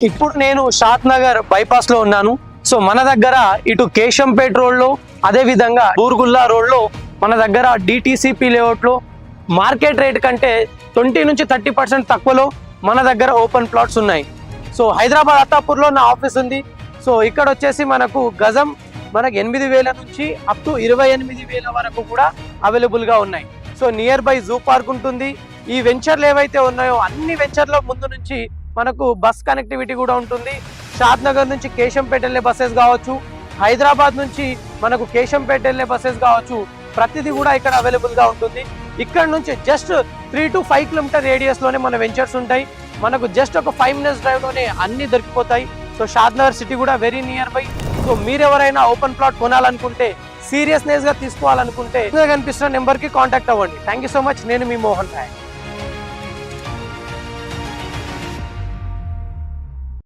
ఇప్పుడు నేను షాద్ నగర్ బైపాస్ లో ఉన్నాను. సో మన దగ్గర ఇటు కేశంపేట్ రోడ్ లో, అదే విధంగా బూర్గుల్లా రోడ్ లో మన దగ్గర డిటిసిపి లేఅవుట్ లో మార్కెట్ రేట్ కంటే 20 నుంచి 30% తక్కువలో మన దగ్గర ఓపెన్ ప్లాట్స్ ఉన్నాయి. సో హైదరాబాద్ అత్తాపూర్ లో నా ఆఫీస్ ఉంది. సో ఇక్కడ వచ్చేసి మనకు గజం మనకు 8,000 నుంచి అప్ టు 28,000 వరకు కూడా అవైలబుల్ గా ఉన్నాయి. So near by zoo park ఉంటుంది. ఈ వెంచర్లు ఏవైతే ఉన్నాయో అన్ని వెంచర్ల ముందు నుంచి మనకు బస్ కనెక్టివిటీ కూడా ఉంటుంది. షాద్ నగర్ నుంచి కేశంపేట వెళ్ళే బస్సెస్ కావచ్చు, హైదరాబాద్ నుంచి మనకు కేశంపేట వెళ్ళే బస్సెస్ కావచ్చు, ప్రతిదీ కూడా ఇక్కడ అవైలబుల్ గా ఉంటుంది. ఇక్కడ నుంచి జస్ట్ 3 to 5 కిలోమీటర్ రేడియస్ లోనే మన వెంచర్స్ ఉంటాయి. మనకు జస్ట్ ఒక 5 minutes డ్రైవ్ లోనే అన్ని దొరికిపోతాయి. సో షాద్ నగర్ సిటీ కూడా వెరీ నియర్ బై. సో మీరెవరైనా ఓపెన్ ప్లాట్ కొనాలనుకుంటే, సీరియస్నెస్ గా తీసుకోవాలనుకుంటే కనిపిస్తున్న నెంబర్ కి కాంటాక్ట్ అవ్వండి. Thank you so much. నేను మీ మోహన్ రాయ్.